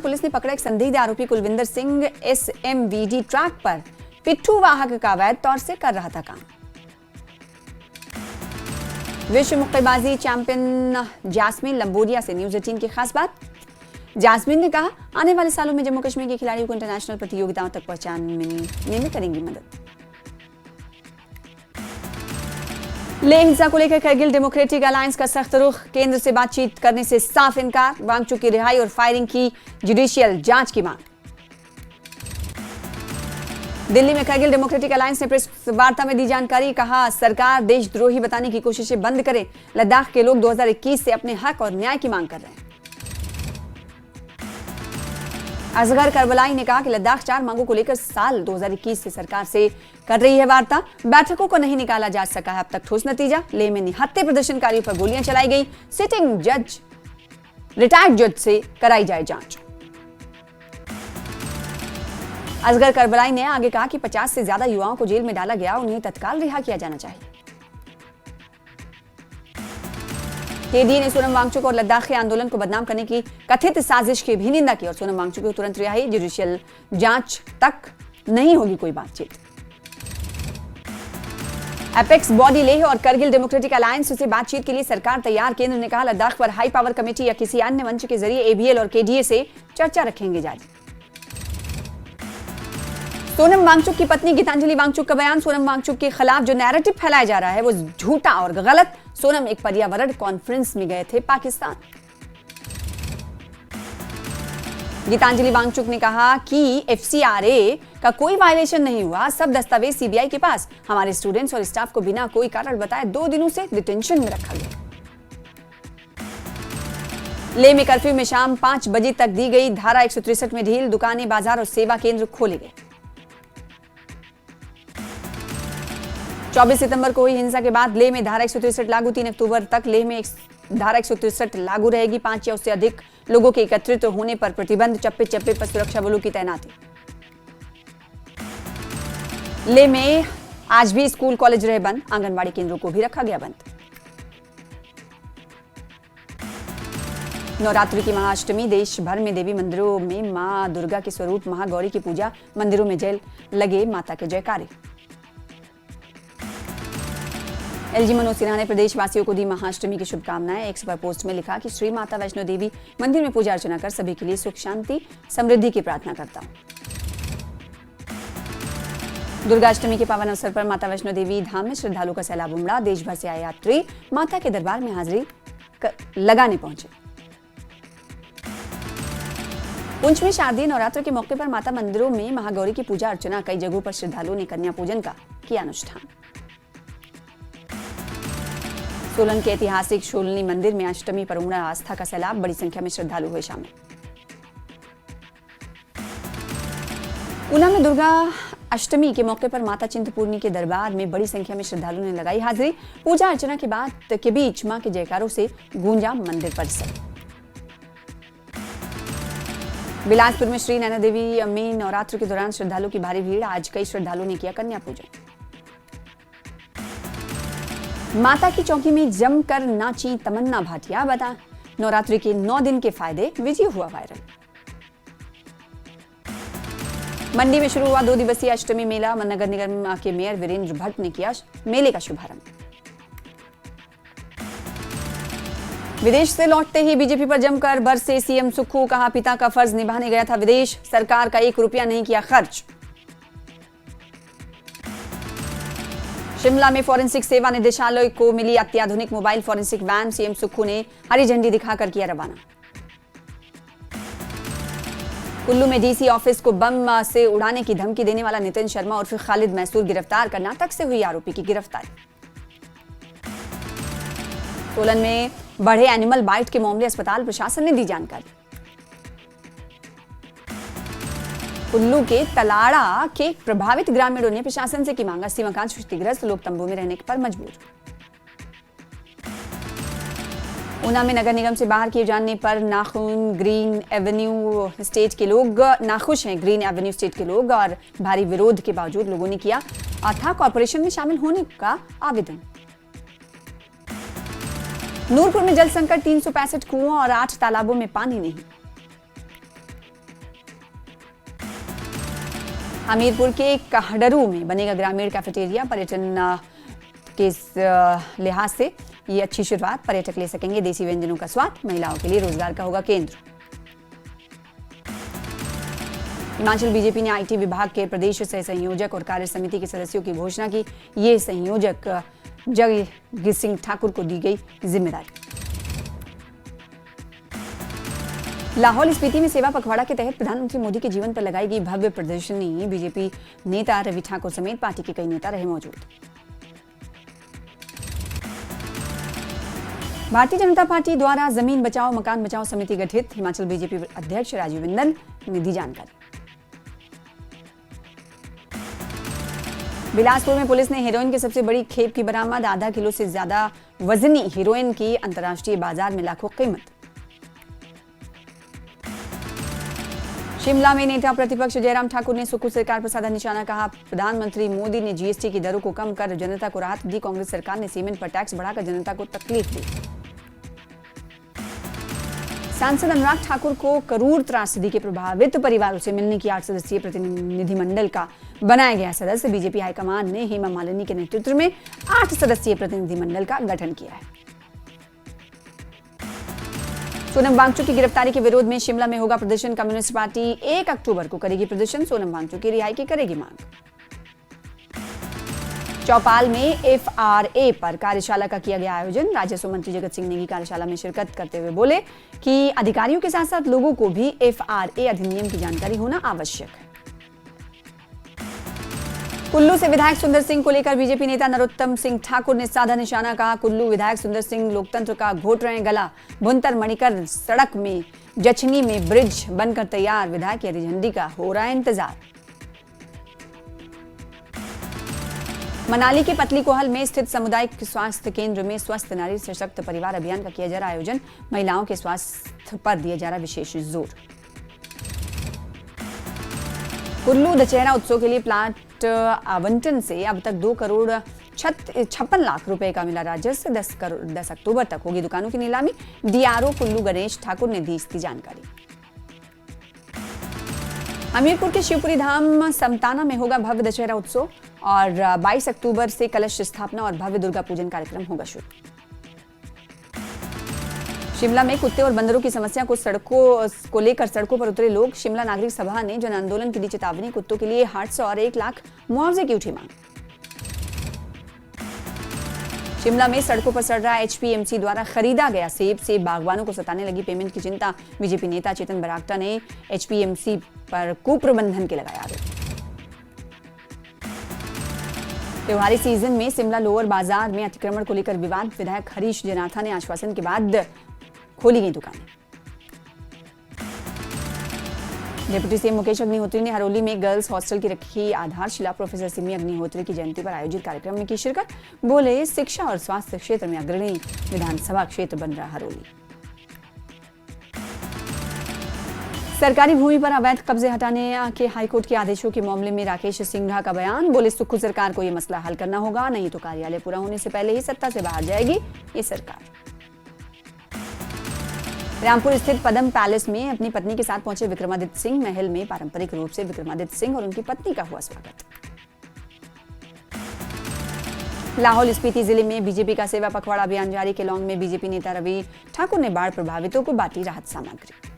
दौरान पुलिस ने पकड़ा एक संदिग्ध आरोपी कुलविंदर सिंह SMVD ट्रैक पर पिट्ठू वाहक का अवैध तौर से कर रहा था काम। विश्व मुक्केबाजी चैंपियन जास्मिन लंबोरिया से न्यूज 18 की खास बात। जास्मिन ने कहा, आने वाले सालों में जम्मू कश्मीर के खिलाड़ियों को इंटरनेशनल प्रतियोगिताओं तक पहुंचाने में करेंगी मदद। लेह हिंसा को लेकर करगिल डेमोक्रेटिक अलायंस का सख्त रुख, केंद्र से बातचीत करने से साफ इनकार, वांगचुक की रिहाई और फायरिंग की जुडिशियल जांच की मांग। दिल्ली में करगिल डेमोक्रेटिक अलायंस ने प्रेस वार्ता में दी जानकारी, कहा सरकार देशद्रोही बताने की कोशिशें बंद करे, लद्दाख के लोग 2021 से अपने हक और न्याय की मांग कर रहे हैं। असगर करबलाई ने कहा कि लद्दाख 4 मांगों को लेकर साल 2021 से सरकार से कर रही है वार्ता, बैठकों को नहीं निकाला जा सका है अब तक ठोस नतीजा। लेह में निहत्थे प्रदर्शनकारियों पर गोलियां चलाई गई, सिटिंग जज रिटायर्ड जज से कराई जाए जांच। असगर करबलाई ने आगे कहा कि 50 से ज्यादा युवाओं को जेल में डाला गया, उन्हें तत्काल रिहा किया जाना चाहिए। केडीए ने सोनम वांगचुक और लद्दाखी आंदोलन को बदनाम करने की कथित साजिश की भी निंदा की और सोनम वांगचुक को तुरंत रिहाई, जुडिशियल जांच तक नहीं होगी कोई बातचीत। एपेक्स बॉडी लेह और करगिल डेमोक्रेटिक अलायंस से बातचीत के लिए सरकार तैयार, केंद्र ने कहा लद्दाख पर हाई पावर कमेटी या किसी अन्य मंच के जरिए ABL और KDA से चर्चा रखेंगे जारी। सोनम वांगचुक की पत्नी गीतांजलि वांगचुक का बयान, सोनम वांगचुक के खिलाफ जो नैरेटिव फैलाया जा रहा है वो झूठा और गलत। सोनम एक पर्यावरण कॉन्फ्रेंस में गए थे पाकिस्तान। गीतांजलि वांगचुक ने कहा कि FCRA का कोई वायलेशन नहीं हुआ, सब दस्तावेज CBI के पास, हमारे स्टूडेंट्स और स्टाफ को बिना कोई कारण बताए 2 दिनों से डिटेंशन में रखा गया। लेह में कर्फ्यू में शाम 5 बजे तक दी गई धारा 163 में ढील, दुकानें, बाजार और सेवा केंद्र खोले गए। 24 सितंबर को हुई हिंसा के बाद लेह में धारा 163 लागू, 3 अक्टूबर तक लेह में धारा 163 लागू रहेगी। 5 या उससे अधिक लोगों के एकत्रित होने पर प्रतिबंध, चप्पे चप्पे पर सुरक्षा बलों की तैनाती। लेह में आज भी स्कूल कॉलेज रहे बंद, आंगनबाड़ी केंद्रों को भी रखा गया बंद। नवरात्रि की महाअष्टमी, देश भर में देवी मंदिरों में मां दुर्गा के स्वरूप महागौरी की पूजा, मंदिरों में जल लगे माता के जयकारे। LG मनोज सिन्हा ने प्रदेशवासियों को दी महाअष्टमी की शुभकामनाएं। एक सुपर पोस्ट में लिखा कि श्री माता वैष्णो देवी मंदिर में पूजा अर्चना कर सभी के लिए सुख शांति समृद्धि की प्रार्थना करता हूं। दुर्गाष्टमी के पावन अवसर पर माता वैष्णो देवी धाम में श्रद्धालुओं का सैलाब उमड़ा, देश भर से आए यात्री माता के दरबार में हाजिरी लगाने पहुंचे। पुंछ में शारदीय नवरात्र के मौके पर माता मंदिरों में महागौरी की पूजा अर्चना, कई जगहों पर श्रद्धालुओं ने कन्या पूजन का किया अनुष्ठान। सोलन के ऐतिहासिक शोलनी मंदिर में अष्टमी पर उमड़ा आस्था का सैलाब, बड़ी संख्या में श्रद्धालु हुए शामिल। ऊना में दुर्गा अष्टमी के मौके पर माता चिंतपूर्णी के दरबार में बड़ी संख्या में श्रद्धालुओं ने लगाई हाजिरी, पूजा अर्चना के बाद के बीच मां के जयकारों से गूंजा मंदिर परिसर। बिलासपुर में श्री नैना देवी में नवरात्र के दौरान श्रद्धालुओं की भारी भीड़, आज कई श्रद्धालुओं ने किया कन्या पूजन। माता की चौकी में जमकर नाची तमन्ना भाटिया, बता नवरात्रि के 9 दिन के फायदे, वीडियो हुआ वायरल। मंडी में शुरू हुआ 2 दिवसीय अष्टमी मेला, नगर निगम के मेयर वीरेंद्र भट्ट ने किया मेले का शुभारंभ। विदेश से लौटते ही बीजेपी पर जमकर बरसे CM सुक्खू, कहा पिता का फर्ज निभाने गया था विदेश, सरकार का 1 रुपया नहीं किया खर्च। शिमला में फॉरेंसिक सेवा निदेशालय को मिली अत्याधुनिक mobile forensic van, CM Sukhu ने हरी झंडी दिखाकर किया रवाना। कुल्लू में DC ऑफिस को बम से उड़ाने की धमकी देने वाला नितिन शर्मा और फिर खालिद मैसूर गिरफ्तार, कर्नाटक से हुई आरोपी की गिरफ्तारी। सोलन में बढ़े एनिमल बाइट के मामले, अस्पताल प्रशासन ने दी जानकारी। कुल्लू के तलाड़ा के प्रभावित ग्रामीणों ने प्रशासन से की मांग, 80 मकान क्षतिग्रस्त, लोग तंबू में रहने पर मजबूर। ऊना में नगर निगम से बाहर किए जाने पर नाखुश ग्रीन एवेन्यू स्टेट के लोग, नाखुश हैं ग्रीन एवेन्यू स्टेट के लोग और भारी विरोध के बावजूद लोगों ने किया था कॉर्पोरेशन में शामिल होने का आवेदन। नूरपुर में जल संकट, 365 कुओं और 8 तालाबों में पानी नहीं। हमीरपुर के कहडरू में बनेगा ग्रामीण कैफेटेरिया। पर्यटन के लिहाज से ये अच्छी शुरुआत। पर्यटक ले सकेंगे देसी व्यंजनों का स्वाद। महिलाओं के लिए रोजगार का होगा केंद्र। हिमाचल बीजेपी ने आईटी विभाग के प्रदेश सह संयोजक और कार्य समिति के सदस्यों की घोषणा की। ये संयोजक जगजीत सिंह ठाकुर को दी गई जिम्मेदारी। लाहौल स्पीति में सेवा पखवाड़ा के तहत प्रधानमंत्री मोदी के जीवन पर लगाई गई भव्य प्रदर्शनी। बीजेपी नेता रवि ठाकुर समेत पार्टी के कई नेता रहे मौजूद। भारतीय जनता पार्टी द्वारा जमीन बचाओ मकान बचाओ समिति गठित। हिमाचल बीजेपी अध्यक्ष राजीव बिंदल ने दी जानकारी। बिलासपुर में पुलिस ने हेरोइन की सबसे बड़ी खेप की बरामद। आधा किलो से ज्यादा वजनी हेरोइन की अंतर्राष्ट्रीय बाजार में लाखों कीमत। शिमला में नेता प्रतिपक्ष जयराम ठाकुर ने सुक्खू सरकार पर साधा निशाना। कहा, प्रधानमंत्री मोदी ने जीएसटी की दरों को कम कर जनता को राहत दी। कांग्रेस सरकार ने सीमेंट पर टैक्स बढ़ाकर जनता को तकलीफ दी। सांसद अनुराग ठाकुर को करूर त्रासदी के प्रभावित परिवारों से मिलने की 8 सदस्यीय प्रतिनिधिमंडल का बनाया गया सदस्य। बीजेपी हाईकमान ने हेमा मालिनी के नेतृत्व में 8 सदस्यीय प्रतिनिधिमंडल का गठन किया है। सोनम वांगचुक की गिरफ्तारी के विरोध में शिमला में होगा प्रदर्शन। कम्युनिस्ट पार्टी 1 अक्टूबर को करेगी प्रदर्शन। सोनम वांगचुक की रिहाई की करेगी मांग। चौपाल में FRA पर कार्यशाला का किया गया आयोजन। राजस्व मंत्री जगत सिंह नेगी कार्यशाला में शिरकत करते हुए बोले कि अधिकारियों के साथ साथ लोगों को भी FRA अधिनियम की जानकारी होना आवश्यक है। कुल्लू से विधायक सुंदर सिंह को लेकर बीजेपी नेता नरोत्तम सिंह ठाकुर ने साधा निशाना। कहा, कुल्लू विधायक सुंदर सिंह लोकतंत्र का घोट रहे गला। भुंतर मणिकर सड़क में जछनी में ब्रिज बनकर तैयार। विधायक की हरी झंडी का हो रहा है इंतजार। मनाली के पतली कोहल में स्थित सामुदायिक स्वास्थ्य केंद्र में स्वस्थ नारी सशक्त परिवार अभियान का किया जा रहा आयोजन। महिलाओं के स्वास्थ्य पर दिया जा रहा विशेष जोर। कुल्लू दशहरा उत्सव के लिए प्लाट आवंटन से अब तक 2 करोड़ 56 लाख रुपए का मिला राजस्व। 10 अक्टूबर तक होगी दुकानों की नीलामी। DRO कुल्लू गणेश ठाकुर ने दी इसकी जानकारी। हमीरपुर के शिवपुरी धाम समताना में होगा भव्य दशहरा उत्सव और 22 अक्टूबर से कलश स्थापना और भव्य दुर्गा पूजन कार्यक्रम होगा शुरू। शिमला में कुत्ते और बंदरों की समस्या को लेकर सड़कों पर उतरे लोग। शिमला नागरिक सभा ने जन आंदोलन की दी चेतावनी। कुत्तों के लिए 800 और 1 लाख मुआवजे की उठी मांग। शिमला में सड़कों पर सड़ रहा HPMC द्वारा खरीदा गया सेब बागवानों को सताने लगी पेमेंट की चिंता। बीजेपी नेता चेतन बरागटा ने HPMC पर कुप्रबंधन के लगाया आरोप। त्योहारी सीजन में शिमला लोअर बाजार में अतिक्रमण को लेकर विवाद। विधायक हरीश जनाथा ने आश्वासन के बाद खोली गई दुकानें। डिप्टी सीएम मुकेश अग्निहोत्री ने हरोली में गर्ल्स हॉस्टल की रखी आधारशिला। प्रोफेसर सिमी अग्निहोत्री की जयंती पर आयोजित कार्यक्रम में की शिरकत। बोले, शिक्षा और स्वास्थ्य क्षेत्र में अग्रणी विधानसभा क्षेत्र बन रहा हरोली। सरकारी भूमि पर अवैध कब्जे हटाने के हाईकोर्ट के आदेशों के मामले में राकेश सिंघा का बयान। बोले, सुक्खू सरकार को यह मसला हल करना होगा, नहीं तो कार्यालय पूरा होने से पहले ही सत्ता से बाहर जाएगी ये सरकार। रामपुर स्थित पदम पैलेस में अपनी पत्नी के साथ पहुंचे विक्रमादित्य सिंह। महल में पारंपरिक रूप से विक्रमादित्य सिंह और उनकी पत्नी का हुआ स्वागत। लाहौल स्पीति जिले में बीजेपी का सेवा पखवाड़ा अभियान जारी। केलांग में बीजेपी नेता रवि ठाकुर ने बाढ़ प्रभावितों को बांटी राहत सामग्री।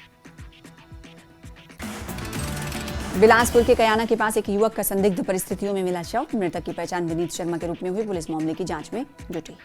बिलासपुर के कयाना के पास एक युवक का संदिग्ध परिस्थितियों में मिला शव। मृतक की पहचान विनीत शर्मा के रूप में हुई। पुलिस मामले की जांच में जुटी।